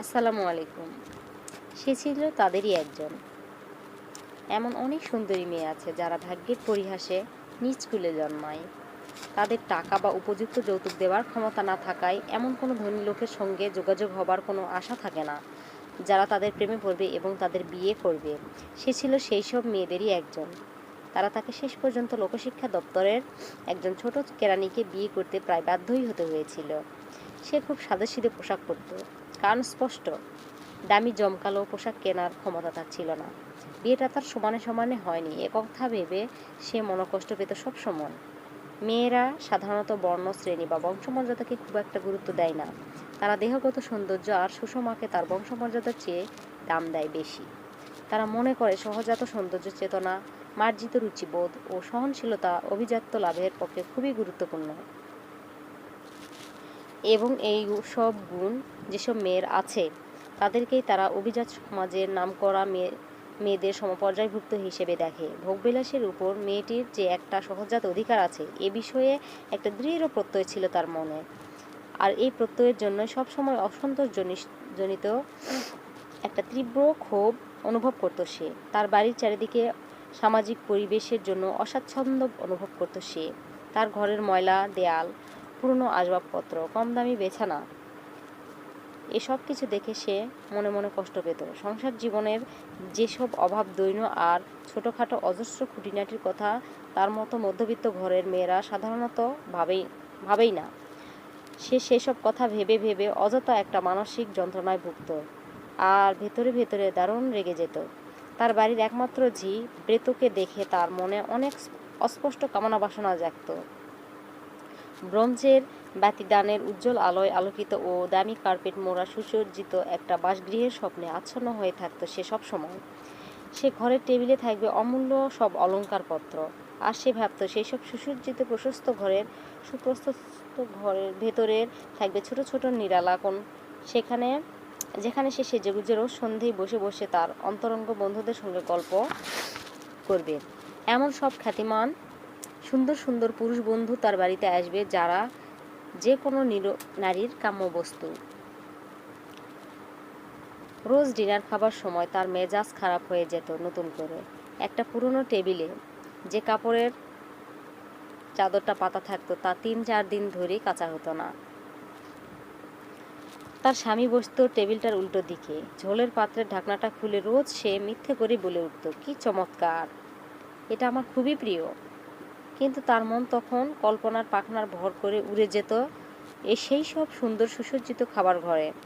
আসসালামু আলাইকুম। সে ছিল তাদেরই একজন। এমন অনেক সুন্দরী মেয়ে আছে যারা ভাগ্যের পরিহাসে নিজ কুলে জন্মায়। তাদের টাকা বা উপযুক্ত যৌতুক দেওয়ার ক্ষমতা না থাকায় এমন কোনো ধনী লোকের সঙ্গে যোগাযোগ হবার কোনো আশা থাকে না, যারা তাদের প্রেমে পড়বে এবং তাদের বিয়ে করবে। সে ছিল সেই সব মেয়েদেরই একজন। তারা তাকে শেষ পর্যন্ত লোকশিক্ষা দপ্তরের একজন ছোট কেরানিকে বিয়ে করতে প্রায় বাধ্যই হতে হয়েছিল। সে খুব সাদাসিধে পোশাক পরত, কান স্পষ্ট। দামি জমকালো পোশাক কেনার ক্ষমতা তার ছিল না। বিয়েটা তার সমানে সমানে হয়নি, এ কথা ভেবে সে মনোকষ্ট পেত সব সময়। মেয়েরা সাধারণত বর্ণ, শ্রেণী বা বংশমর্যাদাকে খুব একটা গুরুত্ব দেয় না। তারা দেহগত সৌন্দর্য আর সুষমাকে তার বংশমর্যাদার চেয়ে দাম দেয় বেশি। তারা মনে করে সহজাত সৌন্দর্য চেতনা, মার্জিত রুচিবোধ ও সহনশীলতা অভিজাত্য লাভের পক্ষে খুবই গুরুত্বপূর্ণ, এবং এই সব গুণ যেসব মেয়ের আছে তাদেরকেই তারা অভিজাত সমাজের নামকরা মেয়েদের সমপর্যায়ভুক্ত হিসেবে দেখে। ভোগবিলাসের উপর মেয়েটির যে একটা সহজাত অধিকার আছে, এ বিষয়ে একটা দৃঢ় প্রত্যয় ছিল তার মনে। আর এই প্রত্যয়ের জন্য সবসময় অসন্তোষ জনিত একটা তীব্র ক্ষোভ অনুভব করত সে। তার বাড়ির চারিদিকে সামাজিক পরিবেশের জন্য অস্বাচ্ছন্দ্য অনুভব করত সে। তার ঘরের ময়লা দেয়াল, পুরনো আসবাবপত্র, কম দামি বিছানা, এসব কিছু দেখে সে মনে মনে কষ্ট পেত। সংসার জীবনের যেসব অভাব দৈন্য আর ছোটোখাটো অজস্র খুঁটিনাটির কথা তার মতো মধ্যবিত্ত ঘরের মেয়েরা সাধারণত ভাবেই না, সে সেসব কথা ভেবে ভেবে অযথা একটা মানসিক যন্ত্রণায় ভুগত আর ভেতরে ভেতরে দারুণ রেগে যেত। তার বাড়ির একমাত্র ঝি ব্রেতোকে দেখে তার মনে অনেক অস্পষ্ট কামনা বাসনা জাগত। ব্রোঞ্জের বাতিদানের উজ্জ্বল আলোয় আলোকিত ও দামি কার্পেট মোড়া সুসজ্জিত একটা বাসগৃহের স্বপ্নে আচ্ছন্ন হয়ে থাকত সে সব সময়। সে ঘরের টেবিলে থাকবে অমূল্য সব অলংকারপত্র, আর সে ভাবত সেই সব সুসজ্জিত প্রশস্ত ঘরের ভেতরের থাকবে ছোট ছোট নিরালা কোণ, যেখানে সে সেজেগুজে রোজ সন্ধেয় বসে বসে তার অন্তরঙ্গ বন্ধুদের সঙ্গে গল্প করবে। এমন সব খ্যাতিমান সুন্দর সুন্দর পুরুষ বন্ধু তার বাড়িতে আসবে, যারা যে কোনো নারীর কাম্য বস্তু। রোজ ডিনার খাবার সময় তার মেজাজ খারাপ হয়ে যেত নতুন করে। একটা পুরনো টেবিলে যে কাপড়ের চাদরটা পাতা থাকতো তা ৩-৪ দিন ধরেই কাচা হতো না। তার স্বামী বসত টেবিলটার উল্টো দিকে, ঝোলের পাত্রের ঢাকনাটা খুলে রোজ সে মিথ্যে করে বলে উঠত, কি চমৎকার, এটা আমার খুবই প্রিয়। কিন্তু তার মন তখন কল্পনার পাখনার ভর করে উড়ে যেত সেই সব সুন্দর সুসজ্জিত খাবার ঘরে।